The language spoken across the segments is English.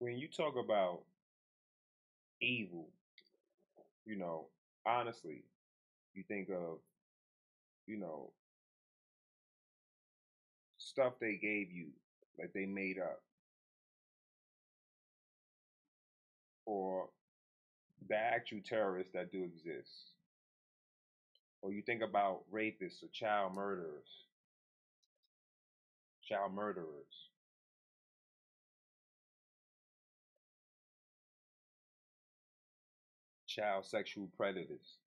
when you talk about evil, you know, honestly, you think of, you know, stuff they gave you, like they made up, or the actual terrorists that do exist. Or you think about rapists or child murderers, child sexual predators.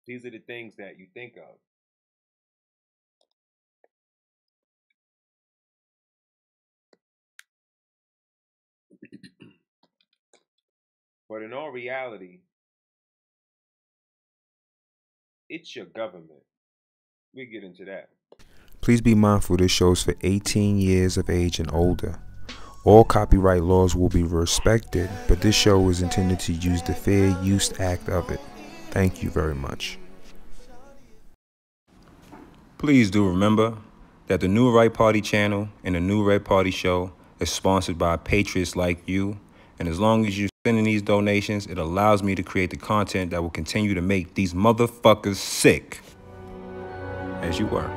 These are the things that you think of. But in all reality, it's your government. We get into that. Please be mindful this show is for 18 years of age and older. All copyright laws will be respected, but this show is intended to use the Fair Use Act of it. Thank you very much. Please do remember that the New Right Party channel and the New Red Party show is sponsored by patriots like you, and as long as you're sending these donations, it allows me to create the content that will continue to make these motherfuckers sick. As you were.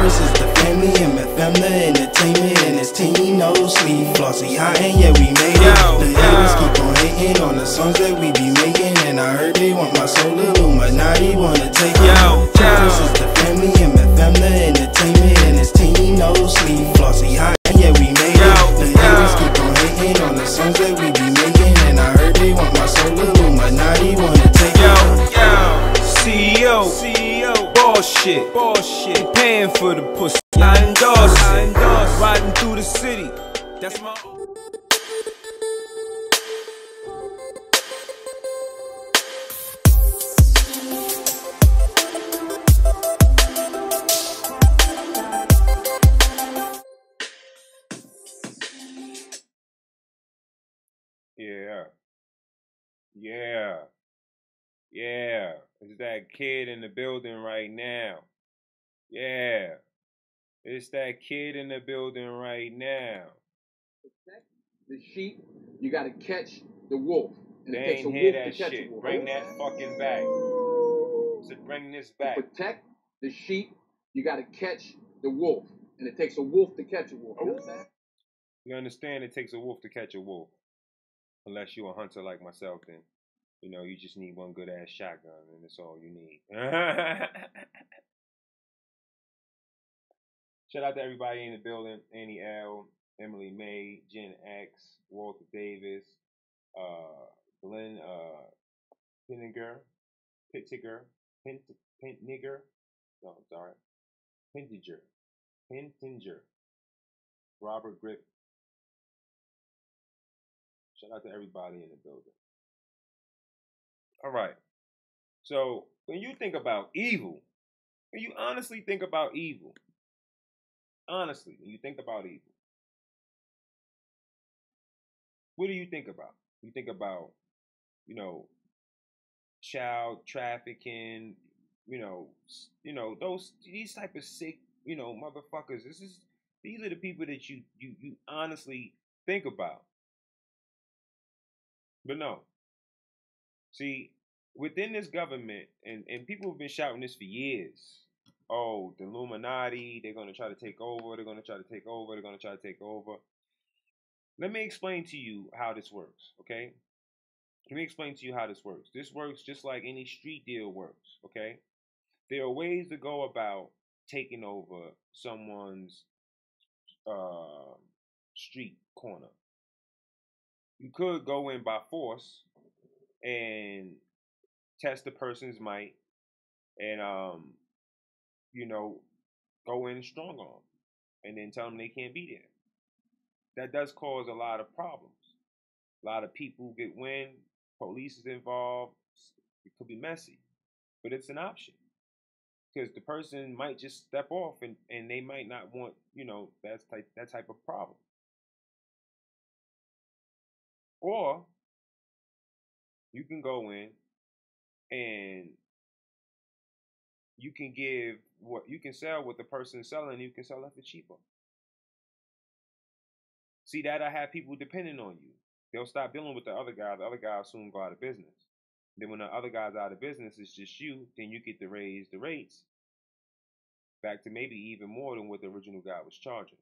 Versus the family and my family entertainment and his team no sleep. Flossy high and yeah we made it. The haters keep on hating on the songs that we be making, and I heard they want my soul. Illuminati wanna take it. Versus the family and my family entertainment and his team no sleep. Flossy high and yeah we made it. The haters keep on hating on the songs that we be making, and I heard they want my soul. Illuminati wanna take it. CEO, bullshit, paying for the pussy. I endorse it. Riding through the city. That's my. Yeah. Yeah. Yeah. It's that kid in the building right now. Yeah. It's that kid in the building right now. Protect the sheep, you gotta catch the wolf. And They it takes ain't a hear wolf to that catch shit. a wolf. Bring that fucking back. So bring this back. To protect the sheep, you gotta catch the wolf. And it takes a wolf to catch a wolf. You understand? You understand it takes a wolf to catch a wolf. Unless you're a hunter like myself, then you just need one good ass shotgun and it's all you need. Shout out to everybody in the building. Annie L, Emily May, Jen X, Walter Davis, Glenn Pinniger, Pintnigger. No, I'm sorry. Pintinger, Robert Griffin. Shout out to everybody in the building. All right. So when you think about evil, when you honestly think about evil, honestly, when you think about evil, what do you think about? You think about, you know, child trafficking, these type of sick, motherfuckers. These are the people that you honestly think about. But no. See, within this government, and people have been shouting this for years. Oh, the Illuminati, they're gonna try to take over, they're gonna try to take over, they're gonna try to take over. Let me explain to you how this works, okay? Let me explain to you how this works. This works just like any street deal works, okay? There are ways to go about taking over someone's street corner. You could go in by force and test the person's might and go in strong on them and then tell them they can't be there. That does cause a lot of problems. A lot of people get wind, police is involved. It could be messy, but it's an option because the person might just step off and they might not want that type of problem. Or you can go in and you can give what you can sell what the person is selling, you can sell that for cheaper. See, that'll have people depending on you. They'll stop dealing with the other guy. The other guy will soon go out of business. Then when the other guy's out of business, it's just you. Then you get to raise the rates back to maybe even more than what the original guy was charging.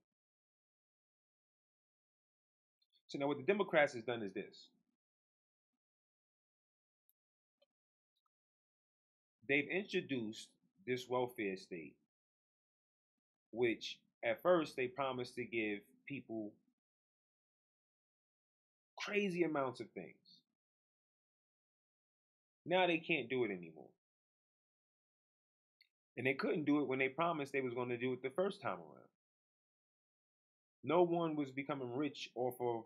So now what the Democrats has done is this. They've introduced this welfare state, which at first they promised to give people crazy amounts of things. Now they can't do it anymore. And they couldn't do it when they promised they was going to do it the first time around. No one was becoming rich off of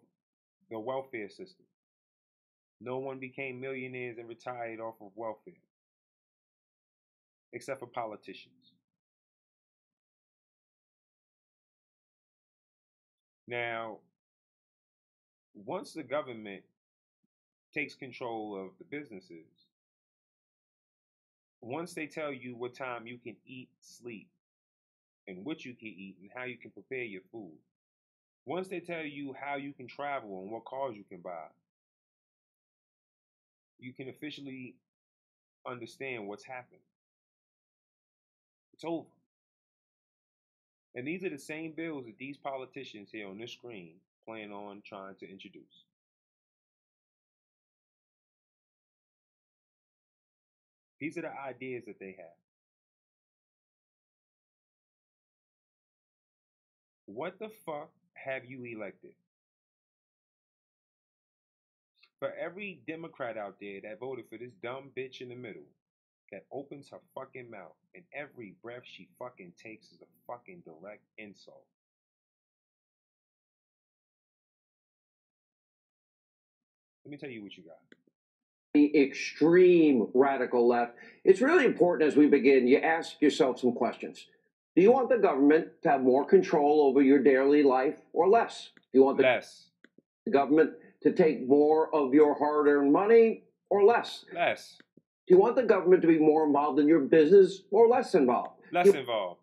the welfare system. No one became millionaires and retired off of welfare, except for politicians. Now, once the government takes control of the businesses, once they tell you what time you can eat, sleep, and what you can eat and how you can prepare your food, once they tell you how you can travel and what cars you can buy, you can officially understand what's happened. It's over. And these are the same bills that these politicians here on this screen plan on trying to introduce. These are the ideas that they have. What the fuck have you elected? For every Democrat out there that voted for this dumb bitch in the middle that opens her fucking mouth and every breath she fucking takes is a fucking direct insult. Let me tell you what you got. The extreme radical left, it's really important as we begin, you ask yourself some questions. Do you want the government to have more control over your daily life or less? Do you want the government to take more of your hard-earned money or less? Less. Do you want the government to be more involved in your business or less involved? Less involved.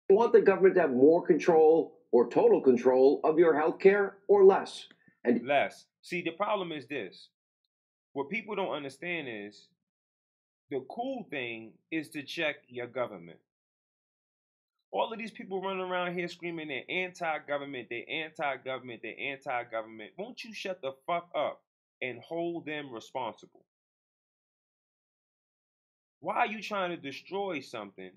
Do you want the government to have more control or total control of your health care or less? And less. See, the problem is this. What people don't understand is the cool thing is to check your government. All of these people running around here screaming they're anti-government, they're anti-government, they're anti-government. Won't you shut the fuck up and hold them responsible? Why are you trying to destroy something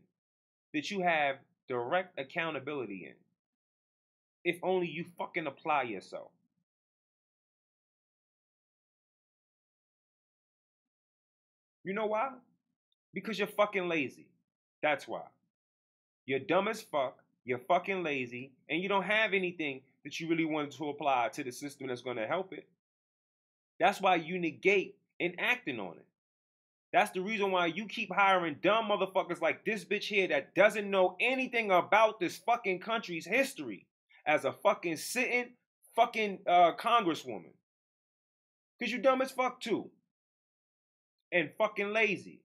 that you have direct accountability in? If only you fucking apply yourself. You know why? Because you're fucking lazy. That's why. You're dumb as fuck, you're fucking lazy, and you don't have anything that you really wanted to apply to the system that's going to help it. That's why you negate enacting on it. That's the reason why you keep hiring dumb motherfuckers like this bitch here that doesn't know anything about this fucking country's history as a fucking sitting fucking congresswoman. Because you dumb as fuck too. And fucking lazy.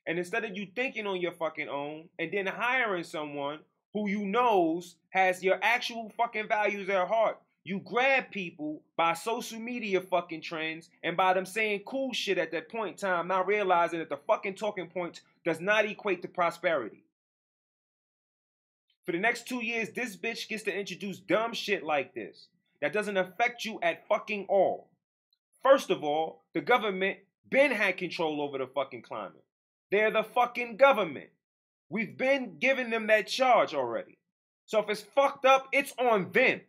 And instead of you thinking on your fucking own and then hiring someone who you knows has your actual fucking values at heart, you grab people by social media fucking trends and by them saying cool shit at that point in time, not realizing that the fucking talking points does not equate to prosperity. For the next 2 years, this bitch gets to introduce dumb shit like this that doesn't affect you at fucking all. First of all, the government been had control over the fucking climate. They're the fucking government. We've been giving them that charge already. So if it's fucked up, it's on them,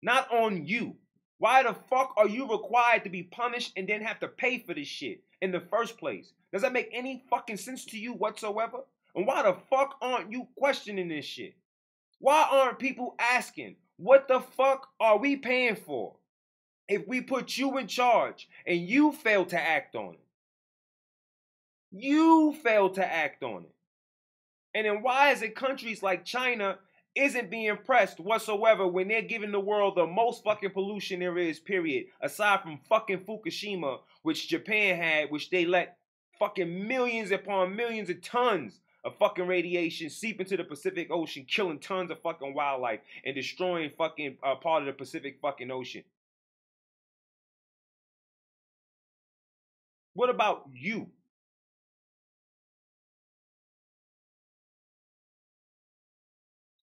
not on you. Why the fuck are you required to be punished and then have to pay for this shit in the first place? Does that make any fucking sense to you whatsoever? And why the fuck aren't you questioning this shit? Why aren't people asking, what the fuck are we paying for? If we put you in charge and you fail to act on it. You fail to act on it. And then why is it countries like China isn't being pressed whatsoever when they're giving the world the most fucking pollution there is, period, aside from fucking Fukushima, which Japan had, which they let fucking millions upon millions of tons of fucking radiation seep into the Pacific Ocean, killing tons of fucking wildlife and destroying fucking part of the Pacific fucking Ocean. What about you?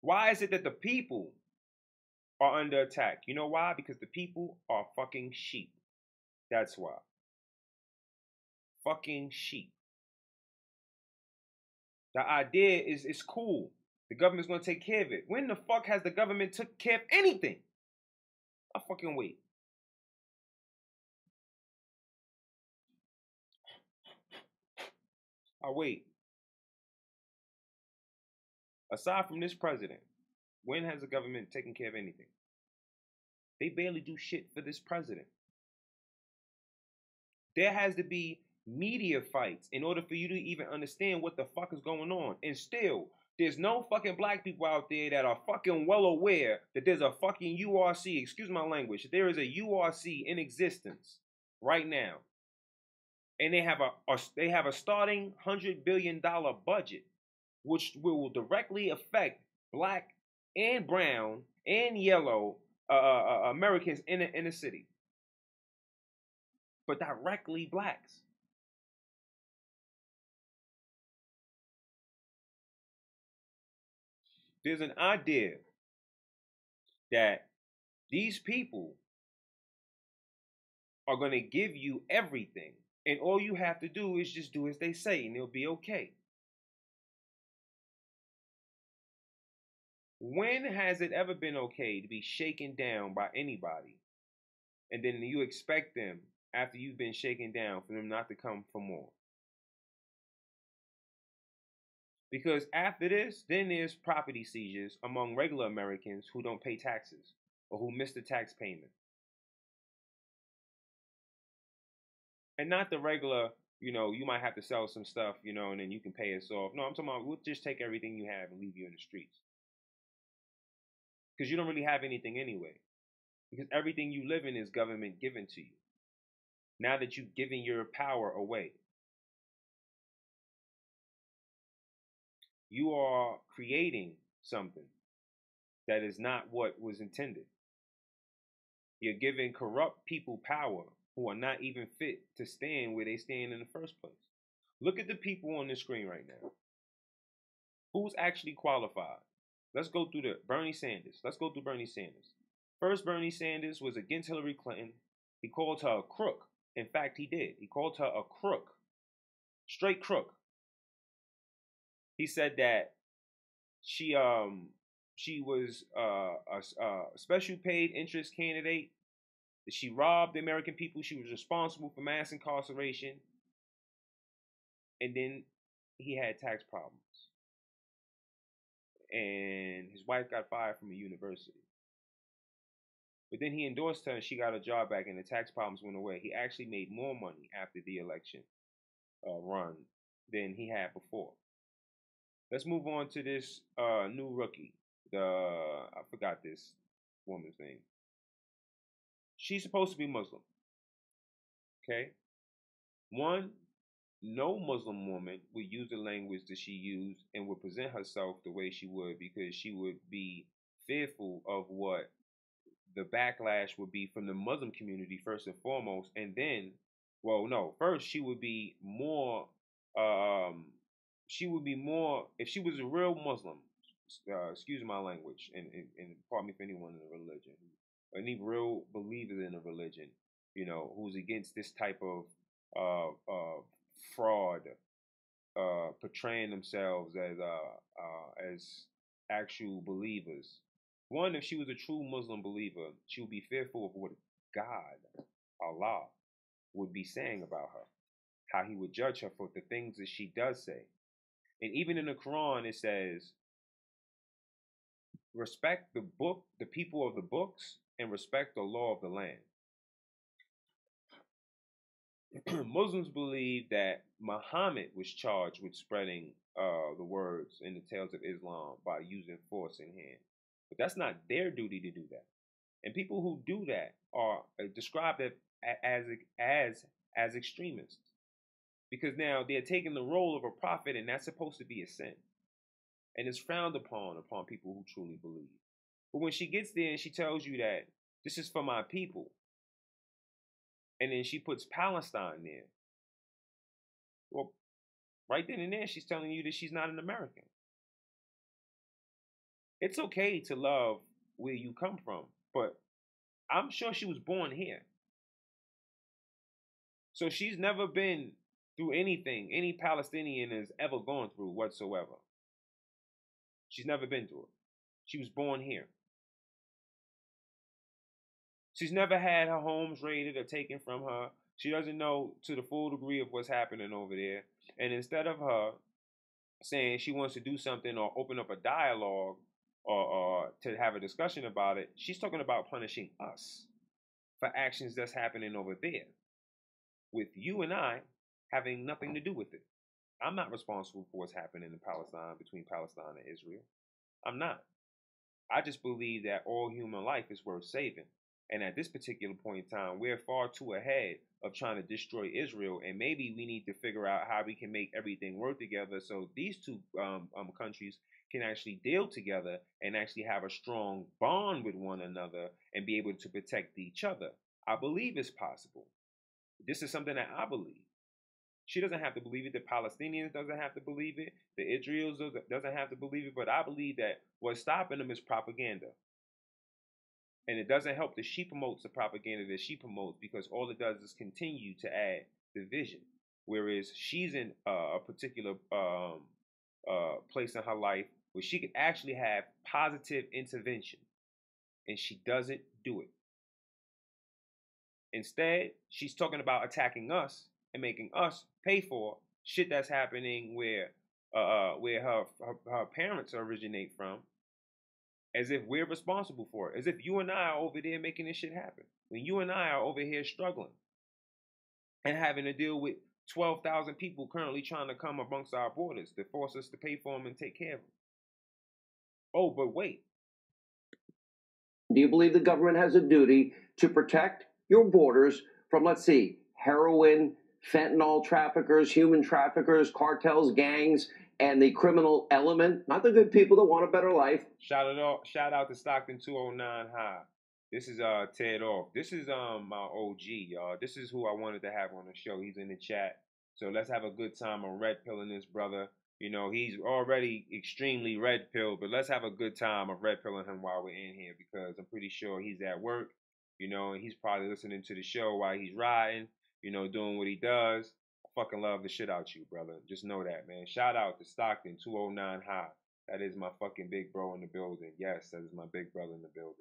Why is it that the people are under attack? You know why? Because the people are fucking sheep. That's why. Fucking sheep. The idea is it's cool. The government's gonna take care of it. When the fuck has the government took care of anything? I fucking wait. I'll wait. Aside from this president, when has the government taken care of anything? They barely do shit for this president. There has to be media fights in order for you to even understand what the fuck is going on. And still, there's no fucking black people out there that are fucking well aware that there's a fucking URC, excuse my language, there is a URC in existence right now. And they have a starting $100 billion budget, which will directly affect black and brown and yellow Americans in the city, but directly blacks. There's an idea that these people are going to give you everything, and all you have to do is just do as they say, and it'll be okay. When has it ever been okay to be shaken down by anybody, and then you expect them, after you've been shaken down, for them not to come for more? Because after this, then there's property seizures among regular Americans who don't pay taxes or who miss the tax payment. And not the regular, you might have to sell some stuff, and then you can pay us off. No, I'm talking about we'll just take everything you have and leave you in the streets. Because you don't really have anything anyway. Because everything you live in is government given to you. Now that you've given your power away. You are creating something that is not what was intended. You're giving corrupt people power who are not even fit to stand where they stand in the first place. Look at the people on the screen right now. Who's actually qualified? Let's go through Bernie Sanders. Let's go through Bernie Sanders. First, Bernie Sanders was against Hillary Clinton. He called her a crook. In fact, he did. He called her a crook. Straight crook. He said that she was a special paid interest candidate. That she robbed the American people. She was responsible for mass incarceration. And then he had tax problems. And his wife got fired from a university. But then he endorsed her and she got a job back and the tax problems went away. He actually made more money after the election run than he had before. Let's move on to this new rookie. I forgot this woman's name. She's supposed to be Muslim. Okay? No Muslim woman would use the language that she used and would present herself the way she would, because she would be fearful of what the backlash would be from the Muslim community first and foremost. And then, first she would be more, if she was a real Muslim, excuse my language, and pardon me for anyone in a religion, any real believers in a religion, who's against this type of fraud, portraying themselves as actual believers. One, if she was a true Muslim believer, she would be fearful of what God, Allah, would be saying about her, how he would judge her for the things that she does say. And even in the Quran, it says, respect the book, the people of the books, and respect the law of the land. Muslims believe that Muhammad was charged with spreading the words and the tales of Islam by using force in hand. But that's not their duty to do that. And people who do that are described as as extremists. Because now they're taking the role of a prophet, and that's supposed to be a sin. And it's frowned upon people who truly believe. But when she gets there and she tells you that this is for my people, and then she puts Palestine there, well, right then and there, she's telling you that she's not an American. It's okay to love where you come from, but I'm sure she was born here. So she's never been through anything any Palestinian has ever gone through whatsoever. She's never been through it. She was born here. She's never had her homes raided or taken from her. She doesn't know to the full degree of what's happening over there. And instead of her saying she wants to do something or open up a dialogue or to have a discussion about it, she's talking about punishing us for actions that's happening over there, with you and I having nothing to do with it. I'm not responsible for what's happening in Palestine, between Palestine and Israel. I'm not. I just believe that all human life is worth saving. And at this particular point in time, we're far too ahead of trying to destroy Israel. And maybe we need to figure out how we can make everything work together so these two countries can actually deal together and actually have a strong bond with one another and be able to protect each other. I believe it's possible. This is something that I believe. She doesn't have to believe it. The Palestinians doesn't have to believe it. The Israelis doesn't have to believe it. But I believe that what's stopping them is propaganda. And it doesn't help that she promotes the propaganda that she promotes, because all it does is continue to add division. Whereas she's in a particular place in her life where she could actually have positive intervention. And she doesn't do it. Instead, she's talking about attacking us and making us pay for shit that's happening where her parents originate from, as if we're responsible for it, as if you and I are over there making this shit happen, when you and I are over here struggling and having to deal with 12,000 people currently trying to come amongst our borders to force us to pay for them and take care of them. Oh, but wait. Do you believe the government has a duty to protect your borders from, let's see, heroin, fentanyl traffickers, human traffickers, cartels, gangs, and the criminal element, not the good people that want a better life? Shout out to Stockton 209 High. This is Ted Off. This is my OG, y'all. This is who I wanted to have on the show. He's in the chat. So let's have a good time on red pilling this brother. You know, he's already extremely red pilled, but let's have a good time of red pilling him while we're in here, because I'm pretty sure he's at work, you know, and he's probably listening to the show while he's riding, you know, doing what he does. I fucking love the shit out you, brother. Just know that, man. Shout out to Stockton 209 High. That is my fucking big bro in the building. Yes, that is my big brother in the building.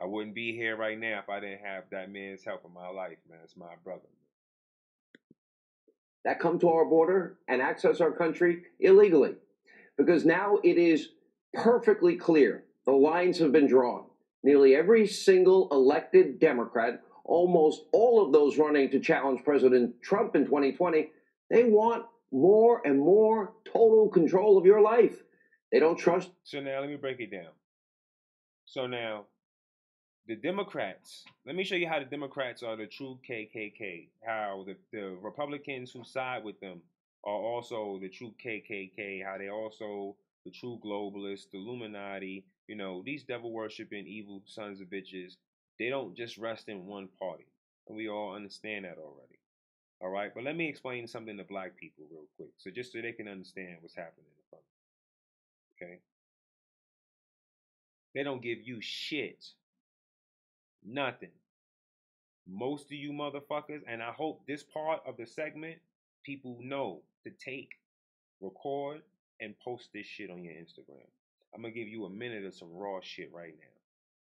I wouldn't be here right now if I didn't have that man's help in my life, man. It's my brother. That come to our border and access our country illegally. Because now it is perfectly clear. The lines have been drawn. Nearly every single elected Democrat, almost all of those running to challenge President Trump in 2020, they want more and more total control of your life. They don't trust. So now let me break it down. So now, the Democrats, let me show you how the Democrats are the true KKK, how the Republicans who side with them are also the true KKK, how they also the true globalists, the Illuminati, you know, these devil-worshipping evil sons of bitches. They don't just rest in one party, and we all understand that already. All right, but let me explain something to black people real quick, so just so they can understand what's happening in front of them. Okay? They don't give you shit. Nothing. Most of you motherfuckers, and I hope this part of the segment, people know to take, record, and post this shit on your Instagram. I'm going to give you a minute of some raw shit right now.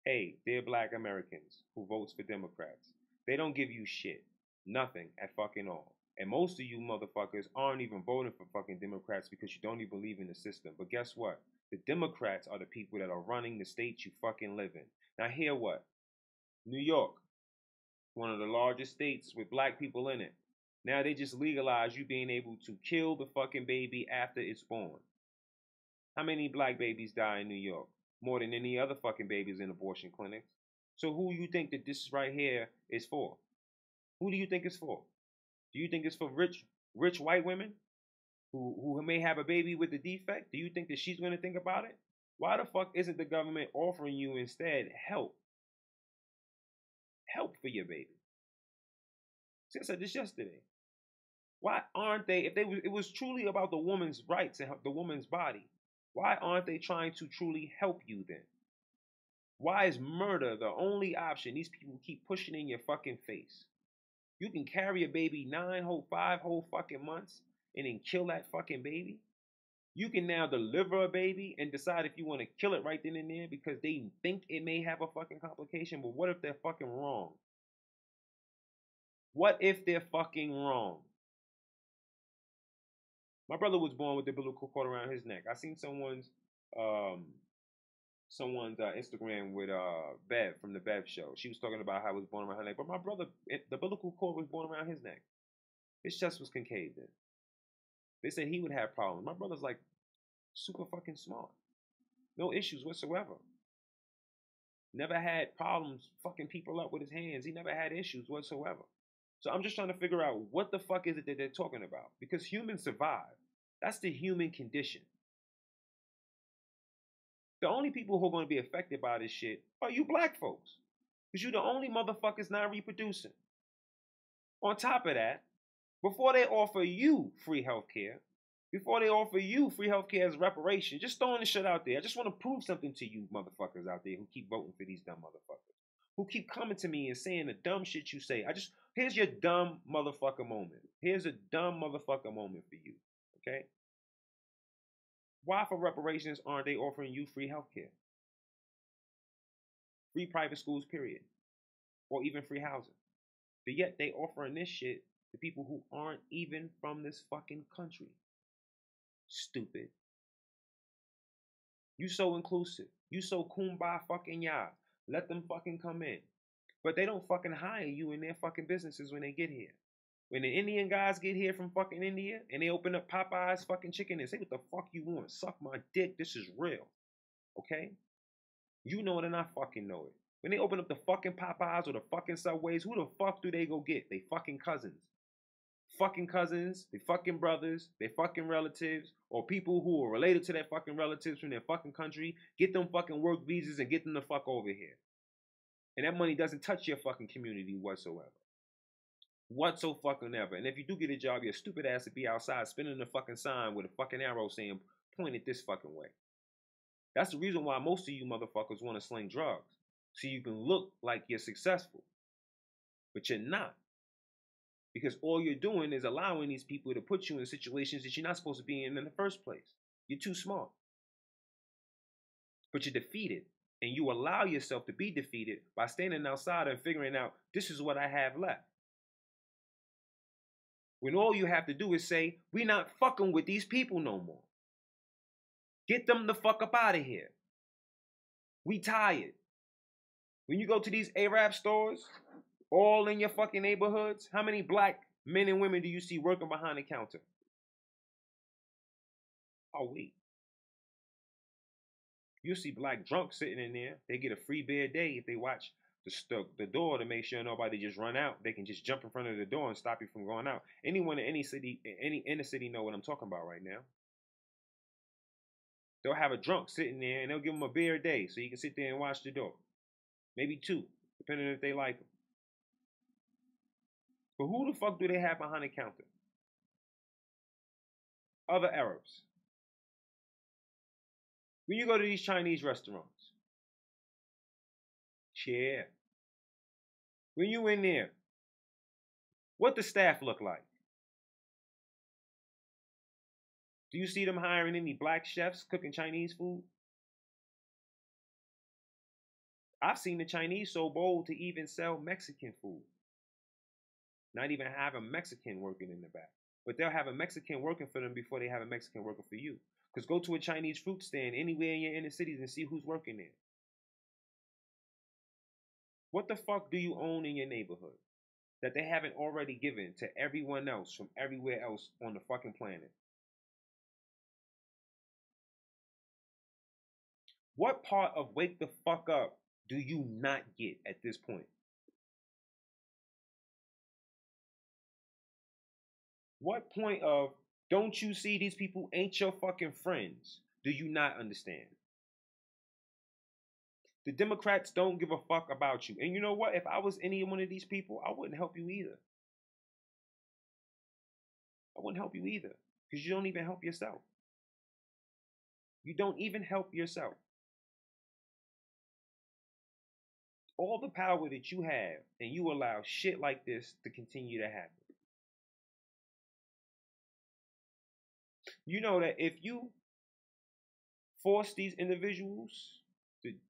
Hey, dear black Americans who votes for Democrats, they don't give you shit. Nothing at fucking all. And most of you motherfuckers aren't even voting for fucking Democrats because you don't even believe in the system. But guess what? The Democrats are the people that are running the states you fucking live in. Now hear what? New York, one of the largest states with black people in it. Now they just legalized you being able to kill the fucking baby after it's born. How many black babies die in New York? More than any other fucking babies in abortion clinics. So who you think that this right here is for? Who do you think it's for? Do you think it's for rich white women who may have a baby with a defect? Do you think that she's going to think about it? Why the fuck isn't the government offering you instead help? Help for your baby. See, I said this yesterday. Why aren't they, if it was truly about the woman's rights and the woman's body, why aren't they trying to truly help you then? Why is murder the only option these people keep pushing in your fucking face? You can carry a baby 5 whole fucking months and then kill that fucking baby. You can now deliver a baby and decide if you want to kill it right then and there because they think it may have a fucking complication. But what if they're fucking wrong? What if they're fucking wrong? My brother was born with the umbilical cord around his neck. I seen someone's Instagram with Bev from the Bev show. She was talking about how it was born around her neck. But my brother, the umbilical cord was born around his neck. His chest was concaved in. They said he would have problems. My brother's like super fucking smart. No issues whatsoever. Never had problems fucking people up with his hands. He never had issues whatsoever. So I'm just trying to figure out what the fuck is it that they're talking about? Because humans survive. That's the human condition. The only people who are going to be affected by this shit are you black folks. Because you're the only motherfuckers not reproducing. On top of that, before they offer you free healthcare, before they offer you free healthcare as reparation, just throwing this shit out there. I just want to prove something to you motherfuckers out there who keep voting for these dumb motherfuckers. Who keep coming to me and saying the dumb shit you say. Here's your dumb motherfucker moment. Here's a dumb motherfucker moment for you. Okay? Why for reparations aren't they offering you free healthcare? Free private schools, period. Or even free housing. But yet they offering this shit to people who aren't even from this fucking country. Stupid. You so inclusive. You so kumbaya fucking ya. Let them fucking come in. But they don't fucking hire you in their fucking businesses when they get here. When the Indian guys get here from fucking India and they open up Popeye's fucking chicken and say, what the fuck you want? Suck my dick. This is real. Okay? You know it and I fucking know it. When they open up the fucking Popeyes or the fucking Subways, who the fuck do they go get? They fucking cousins. Fucking cousins, they fucking brothers, they fucking relatives, or people who are related to their fucking relatives from their fucking country. Get them fucking work visas and get them the fuck over here. And that money doesn't touch your fucking community whatsoever. Whatsoever. And if you do get a job, your stupid ass to be outside spinning the fucking sign with a fucking arrow saying, point it this fucking way. That's the reason why most of you motherfuckers want to sling drugs. So you can look like you're successful. But you're not. Because all you're doing is allowing these people to put you in situations that you're not supposed to be in the first place. You're too smart. But you're defeated. And you allow yourself to be defeated by standing outside and figuring out, this is what I have left. When all you have to do is say, we're not fucking with these people no more. Get them the fuck up out of here. We tired. When you go to these Arab stores, all in your fucking neighborhoods, how many black men and women do you see working behind the counter? Oh, wait. You'll see black drunks sitting in there. They get a free beer a day if they watch the door to make sure nobody just run out. They can just jump in front of the door and stop you from going out. Anyone in any city, any inner city know what I'm talking about right now. They'll have a drunk sitting there and they'll give them a beer a day so you can sit there and watch the door. Maybe 2, depending if they like them. But who the fuck do they have behind the counter? Other Arabs. When you go to these Chinese restaurants, yeah. When you in there, what the staff look like? Do you see them hiring any black chefs cooking Chinese food? I've seen the Chinese so bold to even sell Mexican food. Not even have a Mexican working in the back. But they'll have a Mexican working for them before they have a Mexican working for you. Because go to a Chinese fruit stand anywhere in your inner cities and see who's working there. What the fuck do you own in your neighborhood that they haven't already given to everyone else from everywhere else on the fucking planet? What part of wake the fuck up do you not get at this point? What point of don't you see these people ain't your fucking friends do you not understand? The Democrats don't give a fuck about you. And you know what? If I was any one of these people, I wouldn't help you either. I wouldn't help you either. Because you don't even help yourself. You don't even help yourself. All the power that you have, and you allow shit like this to continue to happen. You know that if you force these individuals,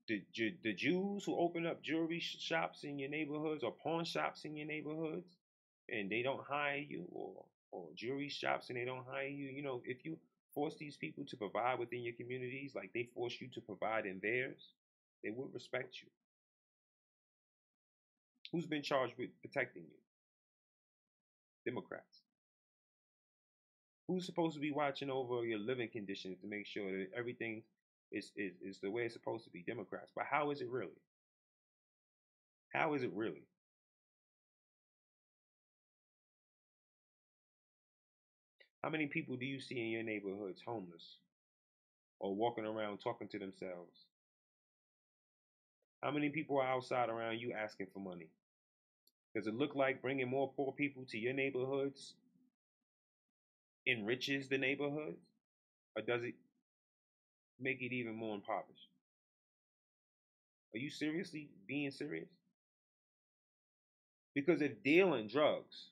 the Jews who open up jewelry shops in your neighborhoods or pawn shops in your neighborhoods, and they don't hire you, or jewelry shops and they don't hire you, you know, if you force these people to provide within your communities like they force you to provide in theirs, they will respect you. Who's been charged with protecting you? Democrats. Who's supposed to be watching over your living conditions to make sure that everything is the way it's supposed to be? Democrats. But how is it really? How is it really? How many people do you see in your neighborhoods homeless or walking around talking to themselves? How many people are outside around you asking for money? Does it look like bringing more poor people to your neighborhoods enriches the neighborhoods? Or does it make it even more impoverished? Are you seriously being serious? Because if dealing drugs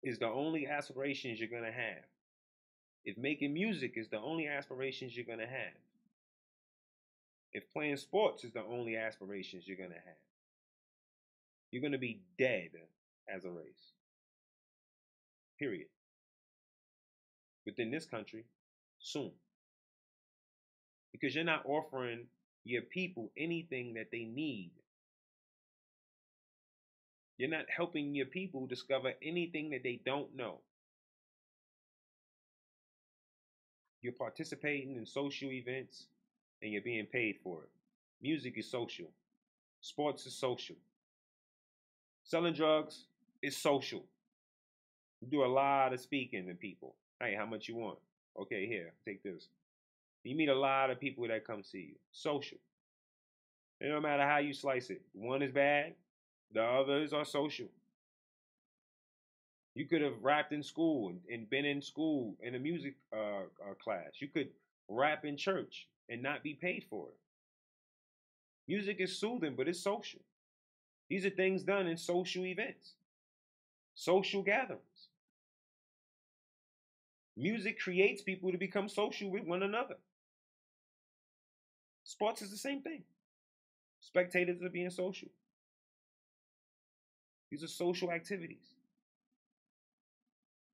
is the only aspirations you're going to have, if making music is the only aspirations you're going to have, if playing sports is the only aspirations you're going to have, you're going to be dead as a race. Period. Within this country, soon. Because you're not offering your people anything that they need. You're not helping your people discover anything that they don't know. You're participating in social events and you're being paid for it. Music is social. Sports is social. Selling drugs is social. You do a lot of speaking to people. Hey, how much you want? Okay, here, take this. You meet a lot of people that come see you. Social. It don't matter how you slice it. One is bad, the others are social. You could have rapped in school and been in school in a music class. You could rap in church and not be paid for it. Music is soothing, but it's social. These are things done in social events, social gatherings. Music creates people to become social with one another. Sports is the same thing. Spectators are being social. These are social activities.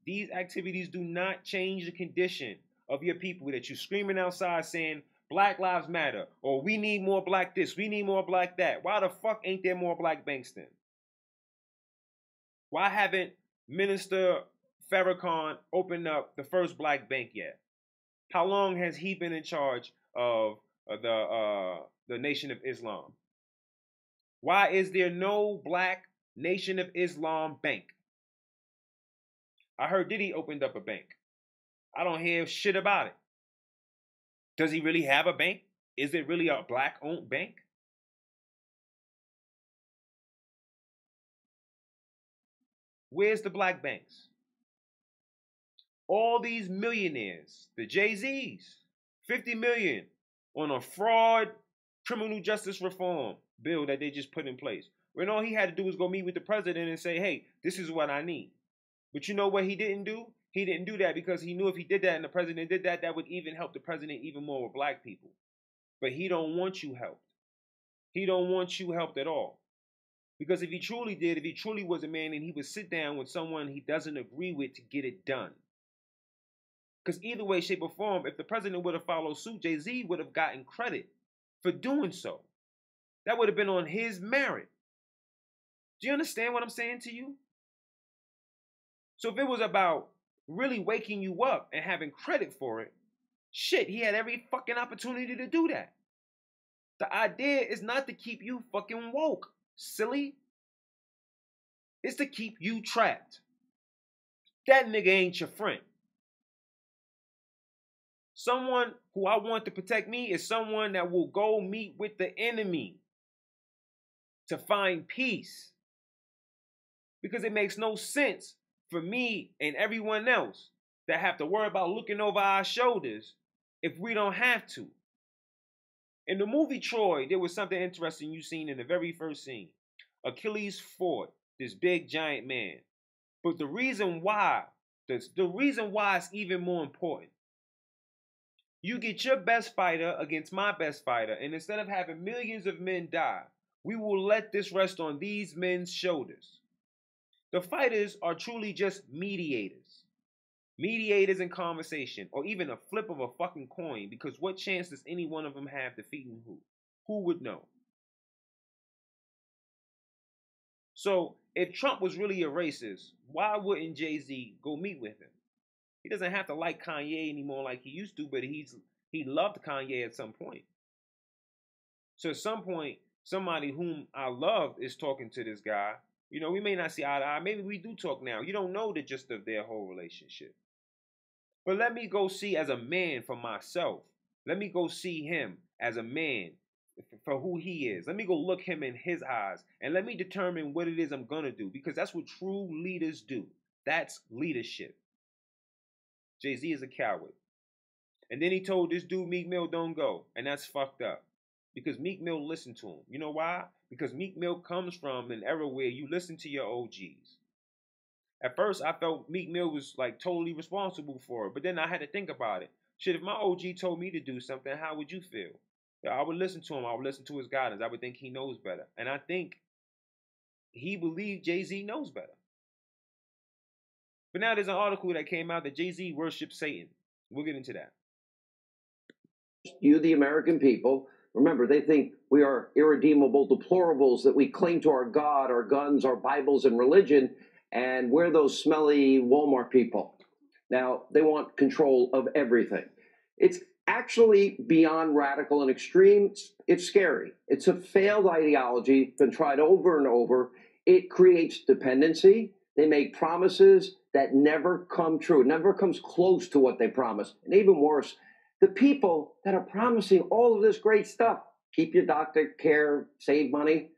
These activities do not change the condition of your people that you're screaming outside saying, Black Lives Matter, or we need more black this, we need more black that. Why the fuck ain't there more black banks then? Why haven't Minister Farrakhan opened up the first black bank yet? How long has he been in charge of the Nation of Islam? Why is there no black Nation of Islam bank? I heard Diddy opened up a bank. I don't hear shit about it. Does he really have a bank? Is it really a black-owned bank? Where's the black banks? All these millionaires, the Jay-Z's, 50 million on a fraud criminal justice reform bill that they just put in place. When all he had to do was go meet with the president and say, hey, this is what I need. But you know what he didn't do? He didn't do that because he knew if he did that and the president did that, that would even help the president even more with black people. But he don't want you helped. He don't want you helped at all. Because if he truly did, if he truly was a man, then he would sit down with someone he doesn't agree with to get it done. Because either way, shape, or form, if the president would have followed suit, Jay-Z would have gotten credit for doing so. That would have been on his merit. Do you understand what I'm saying to you? So if it was about really waking you up and having credit for it, shit, he had every fucking opportunity to do that. The idea is not to keep you fucking woke, silly. It's to keep you trapped. that nigga ain't your friend. Someone who I want to protect me is someone that will go meet with the enemy to find peace. Because it makes no sense for me and everyone else that have to worry about looking over our shoulders if we don't have to. In the movie Troy, there was something interesting you seen in the very first scene. Achilles fought this big giant man. But the reason why it's even more important. You get your best fighter against my best fighter, and instead of having millions of men die, we will let this rest on these men's shoulders. The fighters are truly just mediators. Mediators in conversation, or even a flip of a fucking coin, because what chance does any one of them have defeating who? Who would know? So, if Trump was really a racist, why wouldn't Jay-Z go meet with him? He doesn't have to like Kanye anymore like he used to, but he loved Kanye at some point. So at some point, somebody whom I loved is talking to this guy. You know, we may not see eye to eye. Maybe we do talk now. You don't know the gist of their whole relationship. But let me go see as a man for myself. Let me go see him as a man for who he is. Let me go look him in his eyes. And let me determine what it is I'm going to do. Because that's what true leaders do. That's leadership. Jay-Z is a coward. And then he told this dude, Meek Mill, don't go. And that's fucked up. Because Meek Mill listened to him. You know why? Because Meek Mill comes from an era where you listen to your OGs. At first, I felt Meek Mill was like totally responsible for it. But then I had to think about it. Shit, if my OG told me to do something, how would you feel? Yeah, I would listen to him. I would listen to his guidance. I would think he knows better. And I think he believed Jay-Z knows better. But now there's an article that came out that Jay-Z worships Satan. We'll get into that. You, the American people, remember, they think we are irredeemable deplorables, that we cling to our God, our guns, our Bibles, and religion, and we're those smelly Walmart people. Now, they want control of everything. It's actually beyond radical and extreme. It's scary. It's a failed ideology, been tried over and over. It creates dependency. They make promises that never come true. It never comes close to what they promise. And even worse, the people that are promising all of this great stuff, keep your doctor care, save money,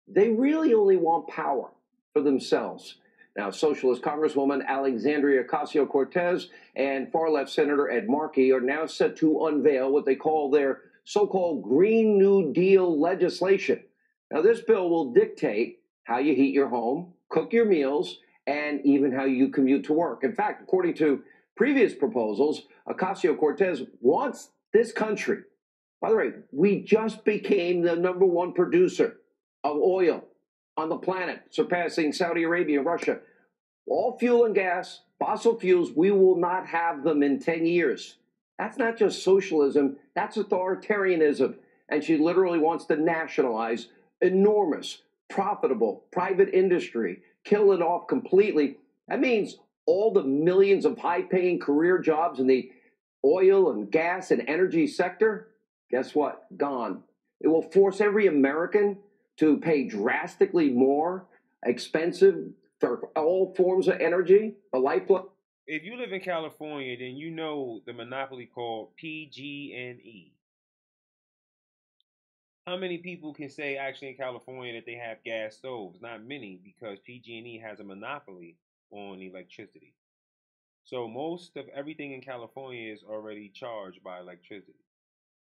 they really only want power for themselves. Now, Socialist Congresswoman Alexandria Ocasio-Cortez and far-left Senator Ed Markey are now set to unveil what they call their so-called Green New Deal legislation. Now, this bill will dictate how you heat your home, cook your meals, and even how you commute to work. In fact, according to previous proposals, Ocasio-Cortez wants this country. By the way, we just became the #1 producer of oil on the planet, surpassing Saudi Arabia and Russia. All fuel and gas, fossil fuels, we will not have them in 10 years. That's not just socialism, that's authoritarianism. And she literally wants to nationalize enormous, profitable private industry, kill it off completely. That means all the millions of high-paying career jobs in the oil and gas and energy sector, guess what? Gone. It will force every American to pay drastically more expensive for all forms of energy, a lifeblood. If you live in California, then you know the monopoly called PG&E. How many people can say actually in California that they have gas stoves? Not many, because PG&E has a monopoly on electricity. So most of everything in California is already charged by electricity.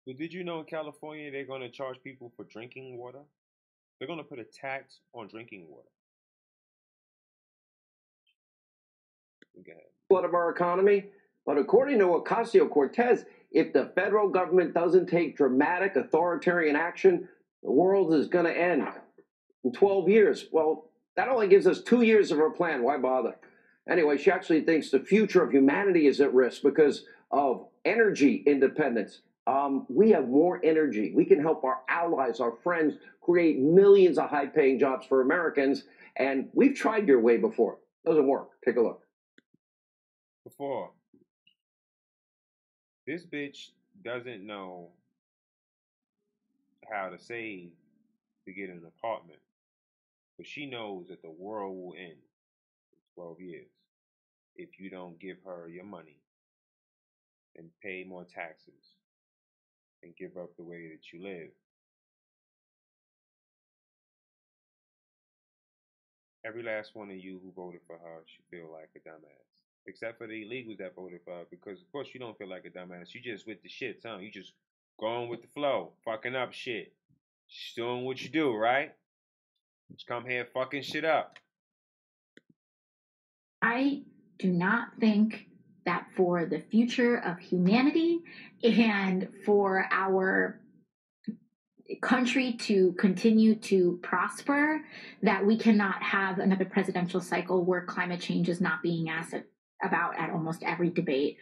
But did you know in California they're going to charge people for drinking water? They're going to put a tax on drinking water. Blood of our economy. But according to Ocasio-Cortez, if the federal government doesn't take dramatic authoritarian action, the world is going to end in 12 years. Well, that only gives us 2 years of her plan. Why bother? Anyway, she actually thinks the future of humanity is at risk because of energy independence. We have more energy. We can help our allies, our friends, create millions of high-paying jobs for Americans. And we've tried your way before. Doesn't work. Take a look. Before, this bitch doesn't know how to save to get an apartment, but she knows that the world will end in 12 years. if you don't give her your money and pay more taxes and give up the way that you live. Every last one of you who voted for her should feel like a dumbass. Except for the illegals that voted for her, because of course you don't feel like a dumbass. You just with the shit, son. You just going with the flow, fucking up shit. Just doing what you do, right? Just come here fucking shit up. I do not think that for the future of humanity and for our country to continue to prosper, that we cannot have another presidential cycle where climate change is not being asked about at almost every debate.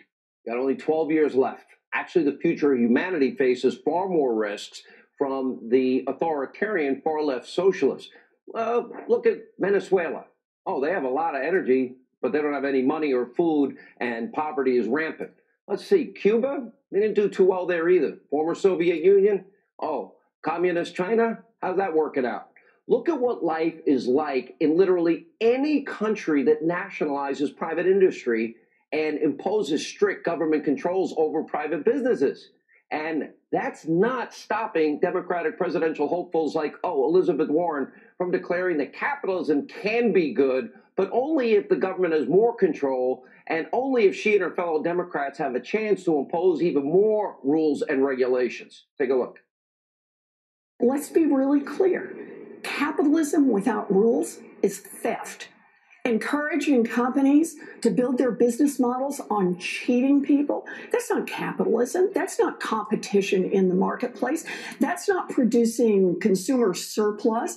Got only 12 years left. Actually, the future of humanity faces far more risks from the authoritarian far-left socialists. Look at Venezuela. Oh, they have a lot of energy, but they don't have any money or food, and poverty is rampant. Let's see, Cuba, they didn't do too well there either. Former Soviet Union, oh, communist China, how's that working out? Look at what life is like in literally any country that nationalizes private industry and imposes strict government controls over private businesses. And that's not stopping Democratic presidential hopefuls like, Elizabeth Warren from declaring that capitalism can be good, but only if the government has more control and only if she and her fellow Democrats have a chance to impose even more rules and regulations. Take a look. Let's be really clear. Capitalism without rules is theft. Encouraging companies to build their business models on cheating people, that's not capitalism. That's not competition in the marketplace. That's not producing consumer surplus.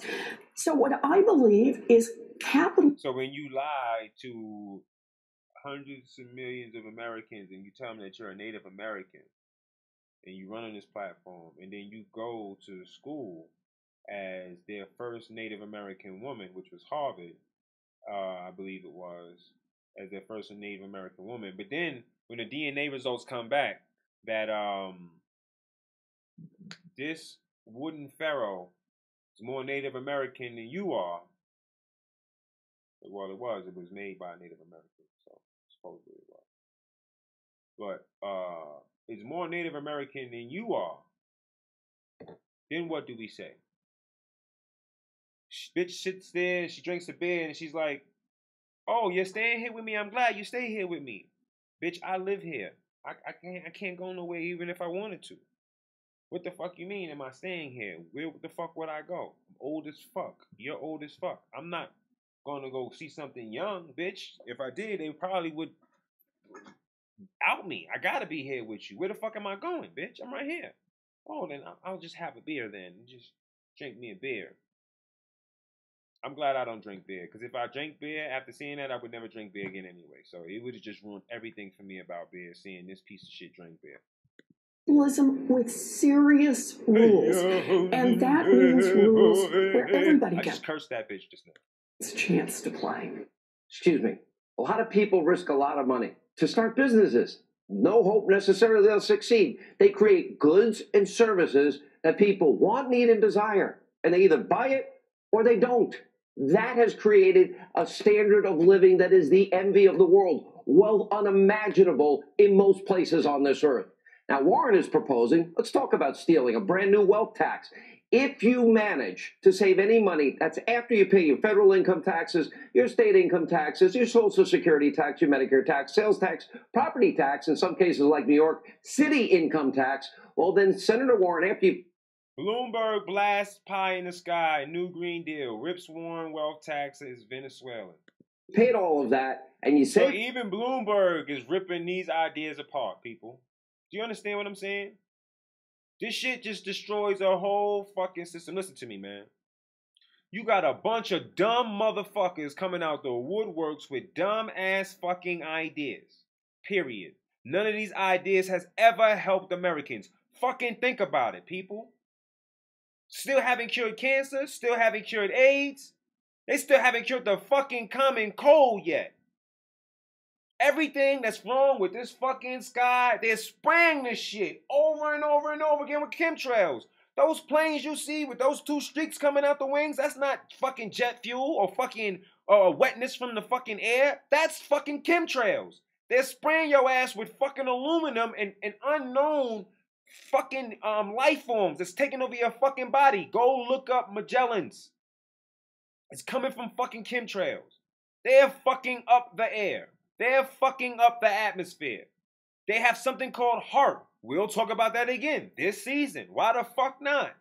So what I believe is capital. So when you lie to hundreds of millions of Americans and you tell them that you're a Native American and you run on this platform and then you go to school as their first Native American woman, which was Harvard, I believe it was, as their first Native American woman. But then when the DNA results come back, that this wooden pharaoh is more Native American than you are. Well, it was made by a Native American, so supposedly it was. But it's more Native American than you are. Then what do we say? Bitch sits there, she drinks a beer, and she's like, oh, you're staying here with me? I'm glad you stay here with me. Bitch, I live here. I can't go nowhere even if I wanted to. What the fuck you mean am I staying here? Where the fuck would I go? I'm old as fuck. You're old as fuck. I'm not gonna go see something young, bitch. If I did, they probably would out me. I gotta be here with you. Where the fuck am I going, bitch? I'm right here. Oh, then I'll just have a beer then. Just drink me a beer. I'm glad I don't drink beer, because if I drank beer after seeing that, I would never drink beer again anyway. So it would have just ruined everything for me about beer, seeing this piece of shit drink beer. With serious rules, and that means rules where everybody gets. I just cursed that bitch just now. It's a chance to play. Excuse me. A lot of people risk a lot of money to start businesses. No hope necessarily they'll succeed. They create goods and services that people want, need, and desire, and they either buy it or they don't. That has created a standard of living that is the envy of the world, well unimaginable in most places on this earth. Now, Warren is proposing, let's talk about stealing, a brand new wealth tax. If you manage to save any money, that's after you pay your federal income taxes, your state income taxes, your Social Security tax, your Medicare tax, sales tax, property tax, in some cases like New York, city income tax, well then Senator Warren, after you... Bloomberg blasts pie in the sky, new Green Deal, rips Warren wealth taxes, Venezuelan. Paid all of that, and you say... So even Bloomberg is ripping these ideas apart, people. Do you understand what I'm saying? This shit just destroys a whole fucking system. Listen to me, man. You got a bunch of dumb motherfuckers coming out the woodworks with dumb ass fucking ideas. Period. None of these ideas has ever helped Americans. Fucking think about it, people. Still haven't cured cancer, still haven't cured AIDS. They still haven't cured the fucking common cold yet. Everything that's wrong with this fucking sky, they're spraying this shit over and over and over again with chemtrails. Those planes you see with those two streaks coming out the wings, that's not fucking jet fuel or fucking wetness from the fucking air, that's fucking chemtrails. They're spraying your ass with fucking aluminum and unknown fucking life forms that's taking over your fucking body. Go look up Magellans. It's coming from fucking chemtrails. They're fucking up the air. They're fucking up the atmosphere. They have something called HAARP. We'll talk about that again this season. Why the fuck not?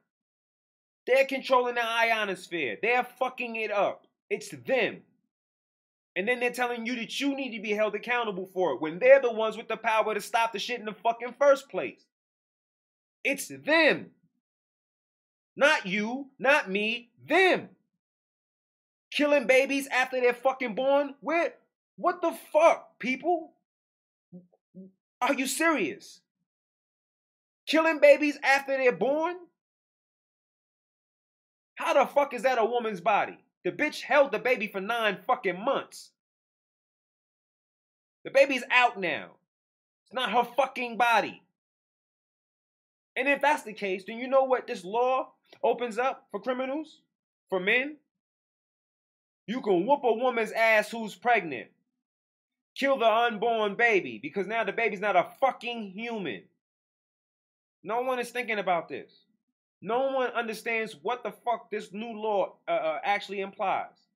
They're controlling the ionosphere. They're fucking it up. It's them. And then they're telling you that you need to be held accountable for it when they're the ones with the power to stop the shit in the fucking first place. It's them. Not you, not me, them. Killing babies after they're fucking born? What the fuck, people? Are you serious? Killing babies after they're born? How the fuck is that a woman's body? The bitch held the baby for 9 fucking months. The baby's out now. It's not her fucking body. And if that's the case, then you know what this law opens up for criminals? For men? You can whoop a woman's ass who's pregnant. Kill the unborn baby because now the baby's not a fucking human. No one is thinking about this. No one understands what the fuck this new law actually implies.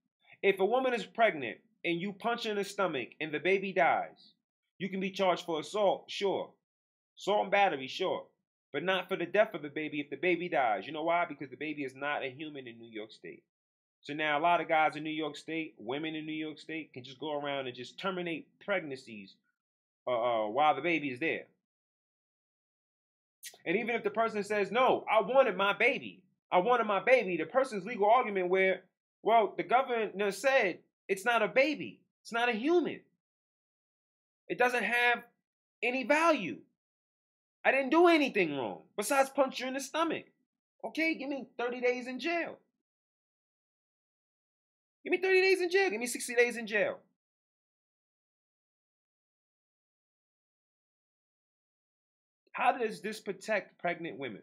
If a woman is pregnant and you punch her in the stomach and the baby dies, you can be charged for assault, sure. Assault and battery, sure. But not for the death of the baby if the baby dies. You know why? Because the baby is not a human in New York State. So now a lot of guys in New York State, women in New York State, can just go around and just terminate pregnancies while the baby is there. And even if the person says, no, I wanted my baby, the person's legal argument where, well, the governor said it's not a baby. It's not a human. It doesn't have any value. I didn't do anything wrong besides punch you in the stomach. Okay, give me 30 days in jail. Give me 30 days in jail. Give me 60 days in jail. How does this protect pregnant women?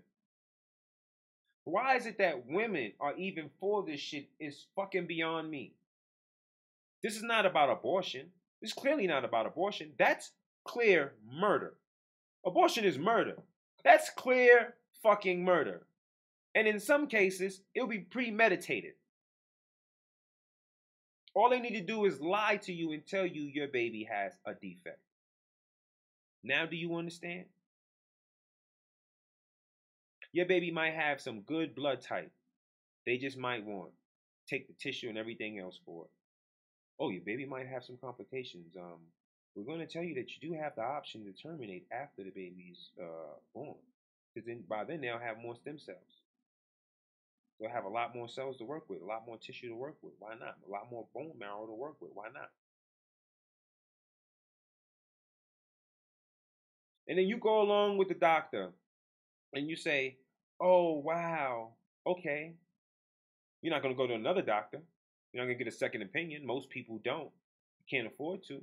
Why is it that women are even for this shit is fucking beyond me. This is not about abortion. This is clearly not about abortion. That's clear murder. Abortion is murder. That's clear fucking murder. And in some cases, it'll be premeditated. All they need to do is lie to you and tell you your baby has a defect. Now do you understand? Your baby might have some good blood type. They just might want to take the tissue and everything else for it. Oh, your baby might have some complications. We're going to tell you that you do have the option to terminate after the baby's born. Because then, by then they'll have more stem cells. They'll have a lot more cells to work with, a lot more tissue to work with. Why not? A lot more bone marrow to work with. Why not? And then you go along with the doctor and you say, oh, wow, okay. You're not going to go to another doctor. You're not going to get a second opinion. Most people don't. You can't afford to.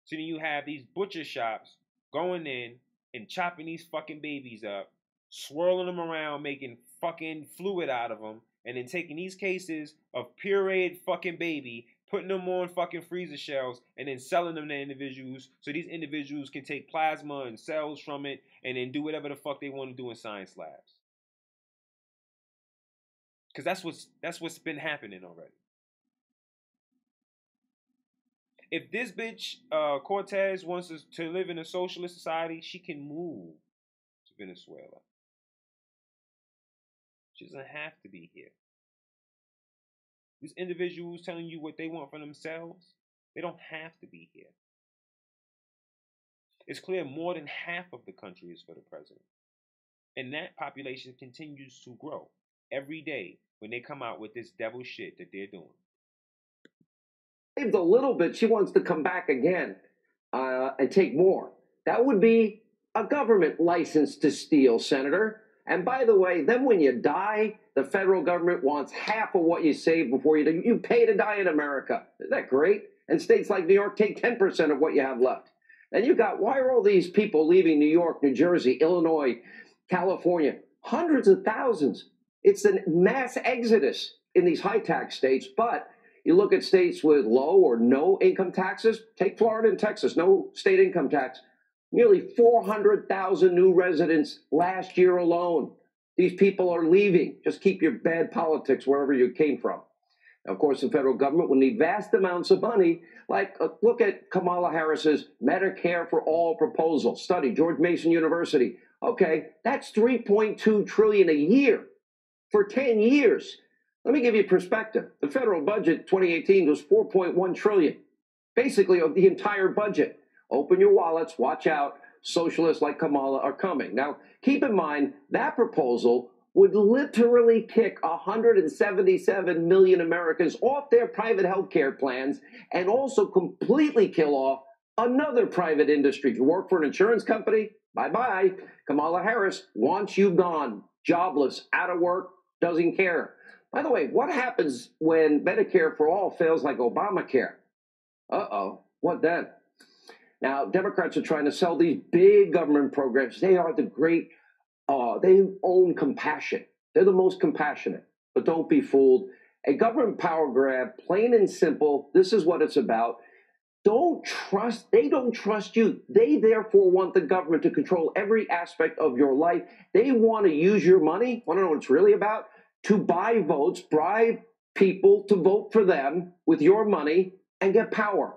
So then you have these butcher shops going in and chopping these fucking babies up, swirling them around, making fucking fluid out of them, and then taking these cases of pureed fucking baby, putting them on fucking freezer shelves, and then selling them to individuals so these individuals can take plasma and cells from it and then do whatever the fuck they want to do in science labs. Because that's what's been happening already. If this bitch, Cortez, wants us to live in a socialist society, she can move to Venezuela. She doesn't have to be here. These individuals telling you what they want for themselves, they don't have to be here. It's clear more than half of the country is for the president. And that population continues to grow every day when they come out with this devil shit that they're doing. Saved a little bit, she wants to come back again and take more. That would be a government license to steal, Senator. And by the way, then when you die, the federal government wants half of what you saved before you die. You pay to die in America. Isn't that great? And states like New York take 10% of what you have left. And you got, why are all these people leaving New York, New Jersey, Illinois, California? Hundreds of thousands. It's a mass exodus in these high-tax states, but You look at states with low or no income taxes, take Florida and Texas, no state income tax, nearly 400,000 new residents last year alone. These people are leaving. Just keep your bad politics wherever you came from. Now, of course, the federal government will need vast amounts of money. Like, look at Kamala Harris's Medicare for All proposal. Study, George Mason University. Okay, that's $3.2 trillion a year for 10 years. Let me give you perspective. The federal budget 2018 was $4.1 trillion, basically of the entire budget. Open your wallets, watch out. Socialists like Kamala are coming. Now, keep in mind that proposal would literally kick 177 million Americans off their private health care plans and also completely kill off another private industry. If you work for an insurance company, bye-bye. Kamala Harris wants you gone, jobless, out of work, doesn't care. By the way, what happens when Medicare for All fails like Obamacare? Uh-oh, what then? Now, Democrats are trying to sell these big government programs. They are the great, they own compassion. They're the most compassionate, but don't be fooled. A government power grab, plain and simple. This is what it's about. They don't trust you. They therefore want the government to control every aspect of your life. They want to use your money. Want to know what it's really about? To buy votes, bribe people to vote for them with your money and get power.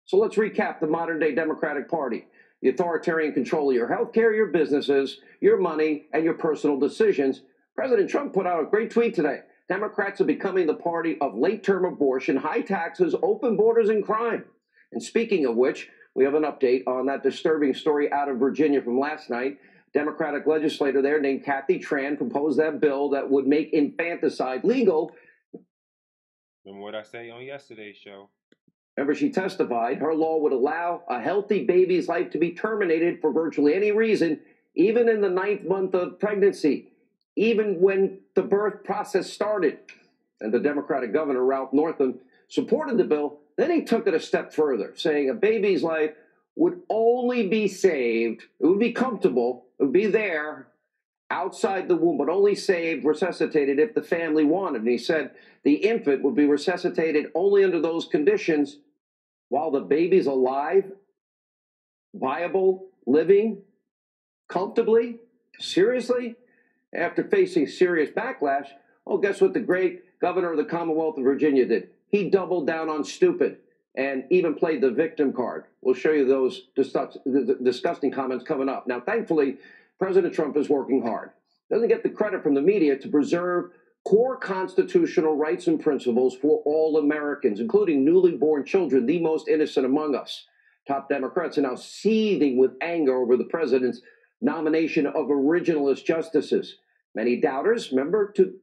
So let's recap the modern day Democratic Party. The authoritarian control of your health care, your businesses, your money, and your personal decisions. President Trump put out a great tweet today. Democrats are becoming the party of late-term abortion, high taxes, open borders, and crime. And speaking of which, we have an update on that disturbing story out of Virginia from last night. Democratic legislator there named Kathy Tran proposed that bill that would make infanticide legal. Remember what I say on yesterday's show? Remember, she testified her law would allow a healthy baby's life to be terminated for virtually any reason, even in the 9th month of pregnancy, even when the birth process started. And the Democratic governor, Ralph Northam, supported the bill. Then he took it a step further, saying a baby's life would only be saved, it would be comfortable, it would be there outside the womb, but only saved, resuscitated if the family wanted. And he said the infant would be resuscitated only under those conditions while the baby's alive, viable, living, comfortably, seriously. After facing serious backlash, oh, guess what the great governor of the Commonwealth of Virginia did? He doubled down on stupid and even played the victim card. We'll show you those disgusting comments coming up. Now, thankfully, President Trump is working hard. Doesn't get the credit from the media to preserve core constitutional rights and principles for all Americans, including newly born children, the most innocent among us. Top Democrats are now seething with anger over the president's nomination of originalist justices. Many doubters, remember, to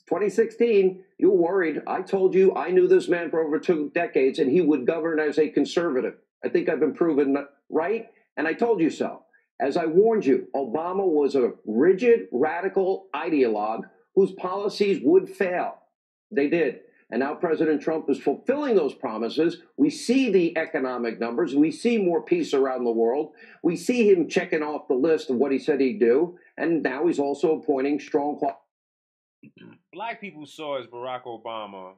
2016, you were worried. I told you I knew this man for over 2 decades and he would govern as a conservative. I think I've been proven right, and I told you so. As I warned you, Obama was a rigid, radical ideologue whose policies would fail. They did. And now President Trump is fulfilling those promises. We see the economic numbers. We see more peace around the world. We see him checking off the list of what he said he'd do. And now he's also appointing strong... Black people saw as Barack Obama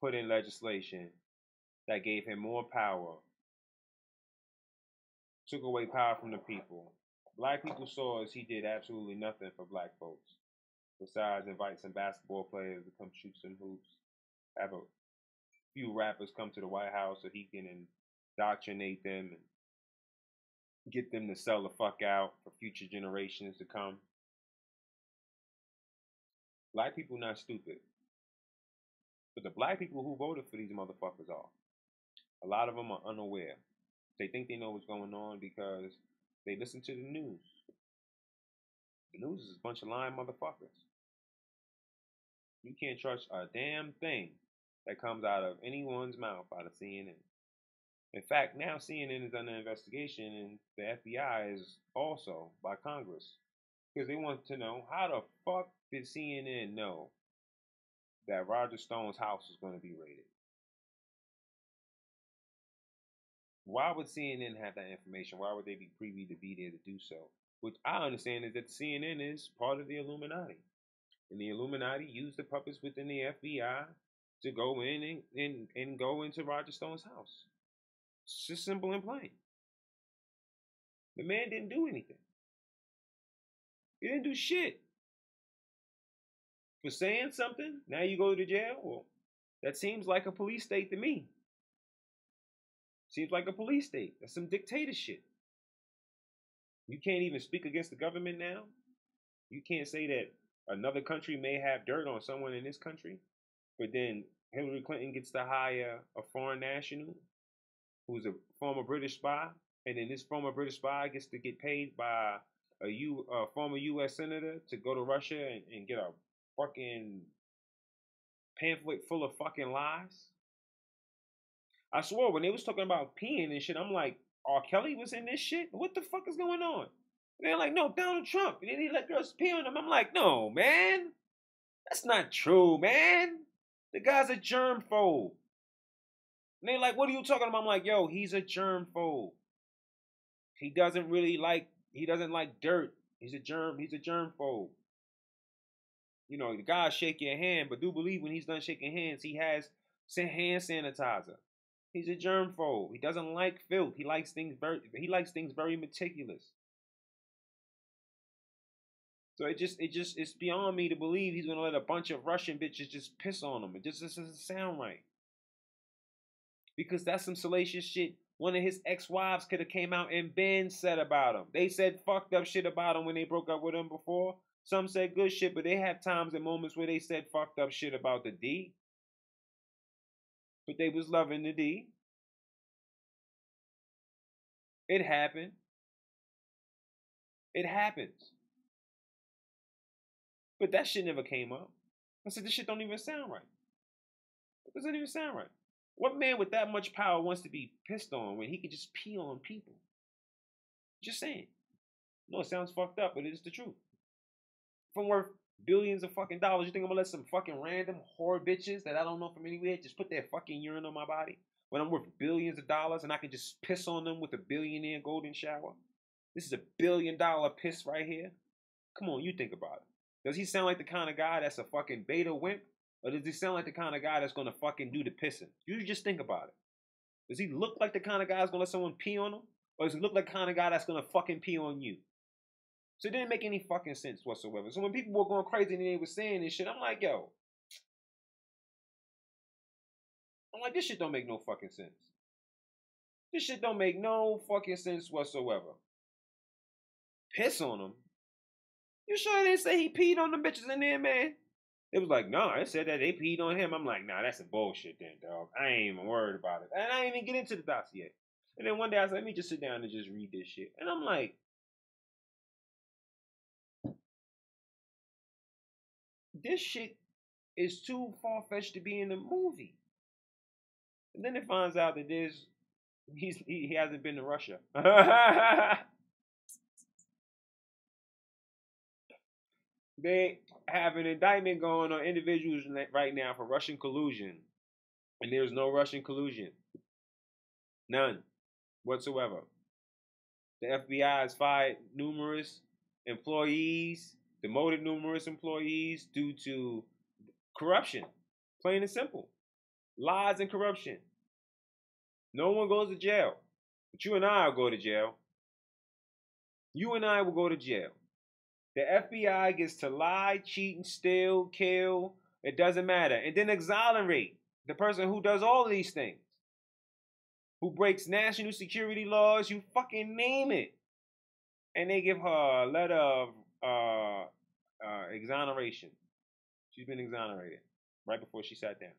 put in legislation that gave him more power, took away power from the people. Black people saw as he did absolutely nothing for black folks, besides invite some basketball players to come shoot some hoops, have a few rappers come to the White House so he can indoctrinate them and get them to sell the fuck out for future generations to come. Black people not stupid. But the black people who voted for these motherfuckers are. A lot of them are unaware. They think they know what's going on because they listen to the news. The news is a bunch of lying motherfuckers. You can't trust a damn thing that comes out of anyone's mouth out of CNN. In fact, now CNN is under investigation and the FBI is also by Congress. Because they want to know, how the fuck did CNN know that Roger Stone's house was going to be raided? Why would CNN have that information? Why would they be privy to be there to do so? Which I understand is that CNN is part of the Illuminati. And the Illuminati use the puppets within the FBI to go in and go into Roger Stone's house. It's just simple and plain. The man didn't do anything. He didn't do shit. For saying something, now you go to jail? Well, that seems like a police state to me. Seems like a police state. That's some dictator shit. You can't even speak against the government now. You can't say that another country may have dirt on someone in this country, but then Hillary Clinton gets to hire a foreign national who's a former British spy, and then this former British spy gets to get paid by a former U.S. senator to go to Russia and get a fucking pamphlet full of fucking lies. I swore when they was talking about peeing and shit, I'm like, R. Kelly was in this shit? What the fuck is going on? And they're like, no, Donald Trump. And then he let girls pee on him. I'm like, no, man. That's not true, man. The guy's a germphobe. And they're like, what are you talking about? I'm like, yo, he's a germphobe. He doesn't like dirt. He's a germphobe. You know, the guy shake your hand, but do believe when he's done shaking hands, he has hand sanitizer. He's a germphobe. He doesn't like filth. He likes things very meticulous. So it's beyond me to believe he's gonna let a bunch of Russian bitches just piss on him. It just doesn't sound right. Because that's some salacious shit one of his ex-wives could have came out and been said about him. They said fucked up shit about him when they broke up with him before. Some said good shit, but they have times and moments where they said fucked up shit about the D. But they was loving the D. It happened. It happens. But that shit never came up. I said, this shit don't even sound right. It doesn't even sound right. What man with that much power wants to be pissed on when he can just pee on people? Just saying. No, it sounds fucked up, but it is the truth. If I'm worth billions of fucking dollars, you think I'm gonna let some fucking random whore bitches that I don't know from anywhere just put their fucking urine on my body? When I'm worth billions of dollars and I can just piss on them with a billionaire golden shower? This is $1 billion piss right here. Come on, you think about it. Does he sound like the kind of guy that's a fucking beta wimp? Or does he sound like the kind of guy that's gonna fucking do the pissing? You just think about it. Does he look like the kind of guy that's gonna let someone pee on him? Or does he look like the kind of guy that's gonna fucking pee on you? So it didn't make any fucking sense whatsoever. So when people were going crazy and they were saying this shit, I'm like, yo. I'm like, this shit don't make no fucking sense. This shit don't make no fucking sense whatsoever. Piss on him? You sure they didn't say he peed on them bitches in there, man? It was like, no, it said that they peed on him. I'm like, nah, that's some bullshit then, dog. I ain't even worried about it. And I ain't even get into the dossier. And then one day I said, let me just sit down and just read this shit. And I'm like, this shit is too far-fetched to be in a movie. And then it finds out that he hasn't been to Russia. They have an indictment going on individuals right now for Russian collusion. And there's no Russian collusion. None whatsoever. The FBI has fired numerous employees, demoted numerous employees due to corruption. Plain and simple. Lies and corruption. No one goes to jail. But you and I will go to jail. You and I will go to jail. The FBI gets to lie, cheat, and steal, kill. It doesn't matter. And then exonerate the person who does all of these things. Who breaks national security laws. You fucking name it. And they give her a letter of exoneration. She's been exonerated right before she sat down.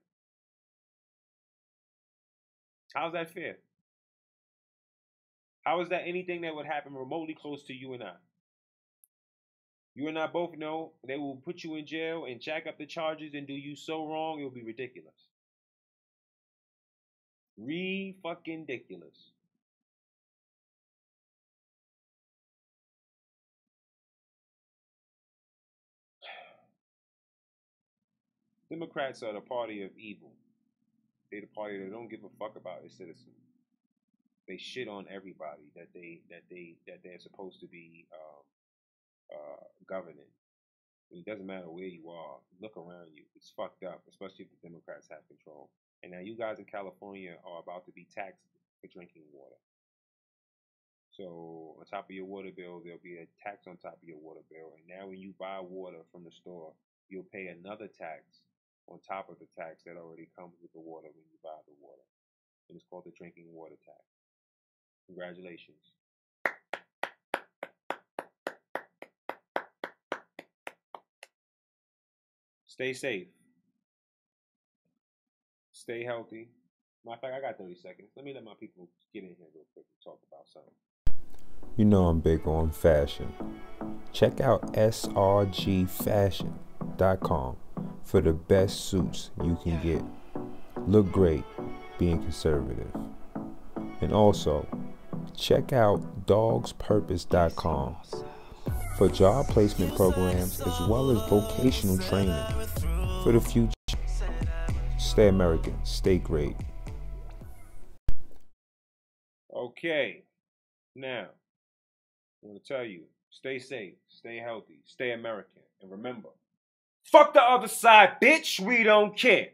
How's that fair? How is that anything that would happen remotely close to you and I? You and I both know they will put you in jail and jack up the charges and do you so wrong, it will be ridiculous. Re-fucking-diculous. Democrats are the party of evil. They're the party that don't give a fuck about its citizens. They shit on everybody that they're supposed to be governing. It doesn't matter where you are. Look around you. It's fucked up, especially if the Democrats have control. And now you guys in California are about to be taxed for drinking water. So on top of your water bill, there'll be a tax on top of your water bill. And now when you buy water from the store, you'll pay another tax on top of the tax that already comes with the water when you buy the water. And it's called the drinking water tax. Congratulations. Stay safe. Stay healthy. Matter of fact, I got 30 seconds. Let me let my people get in here real quick and talk about something. You know I'm big on fashion. Check out srgfashion.com for the best suits you can get. Look great being conservative. And also, check out dogspurpose.com for job placement programs as well as vocational training for the future. Stay American, stay great. Okay, now, I want to tell you, stay safe, stay healthy, stay American. And remember, fuck the other side, bitch, we don't care.